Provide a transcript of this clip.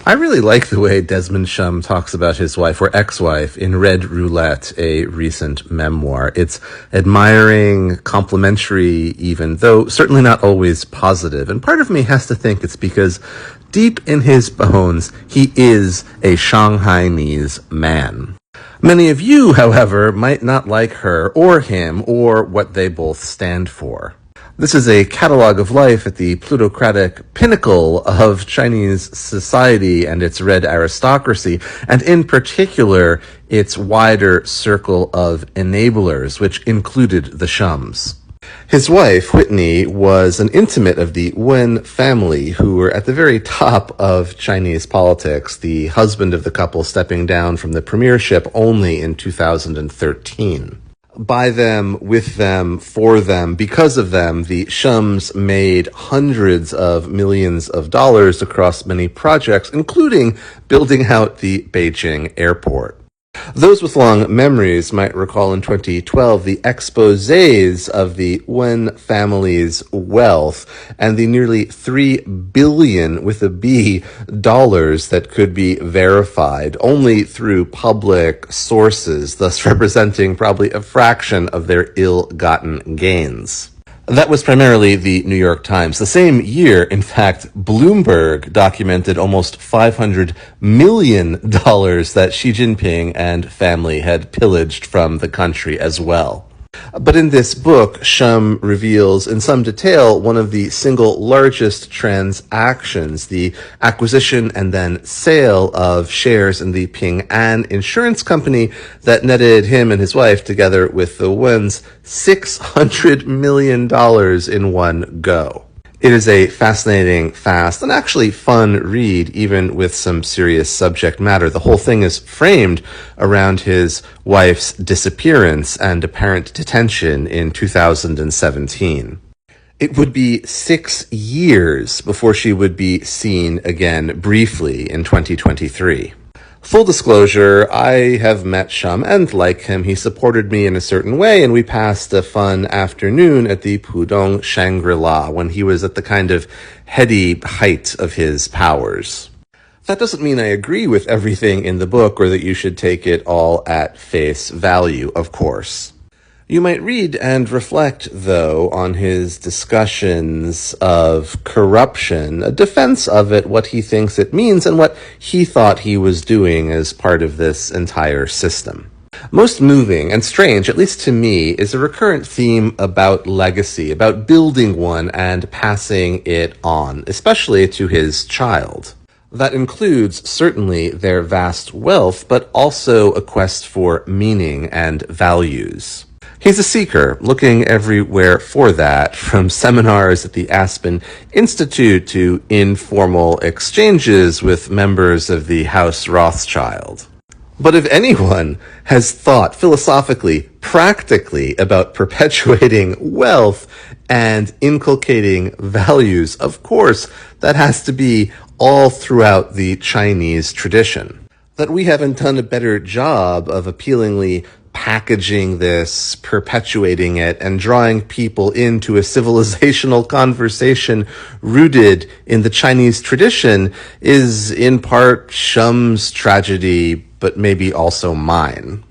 I really like the way Desmond Shum talks about his wife, or ex-wife, in Red Roulette, a recent memoir. It's admiring, complimentary even, though certainly not always positive. And part of me has to think it's because deep in his bones, he is a Shanghainese man. Many of you, however, might not like her or him or what they both stand for. This is a catalogue of life at the plutocratic pinnacle of Chinese society and its red aristocracy, and in particular, its wider circle of enablers, which included the Shums. His wife, Whitney, was an intimate of the Wen family, who were at the very top of Chinese politics, the husband of the couple stepping down from the premiership only in 2013. By them, with them, for them, because of them, the Shums made hundreds of millions of dollars across many projects, including building out the Beijing airport. Those with long memories might recall in 2012 the exposés of the Wen family's wealth and the nearly $3 billion with a B dollars that could be verified only through public sources, thus representing probably a fraction of their ill-gotten gains. That was primarily the New York Times. The same year, in fact, Bloomberg documented almost $500 million that Xi Jinping and family had pillaged from the country as well. But in this book, Shum reveals in some detail one of the single largest transactions, the acquisition and then sale of shares in the Ping An insurance company that netted him and his wife, together with the Wen's, $600 million in one go. It is a fascinating, fast, and actually fun read, even with some serious subject matter. The whole thing is framed around his wife's disappearance and apparent detention in 2017. It would be 6 years before she would be seen again briefly in 2023. Full disclosure, I have met Shum and like him. He supported me in a certain way, and we passed a fun afternoon at the Pudong Shangri-La when he was at the kind of heady height of his powers. That doesn't mean I agree with everything in the book or that you should take it all at face value, of course. You might read and reflect, though, on his discussions of corruption, a defense of it, what he thinks it means, and what he thought he was doing as part of this entire system. Most moving and strange, at least to me, is a recurrent theme about legacy, about building one and passing it on, especially to his child. That includes, certainly, their vast wealth, but also a quest for meaning and values. He's a seeker, looking everywhere for that, from seminars at the Aspen Institute to informal exchanges with members of the House Rothschild. But if anyone has thought philosophically, practically about perpetuating wealth and inculcating values, of course, that has to be all throughout the Chinese tradition. That we haven't done a better job of appealingly packaging this, perpetuating it, and drawing people into a civilizational conversation rooted in the Chinese tradition is in part Shum's tragedy, but maybe also mine.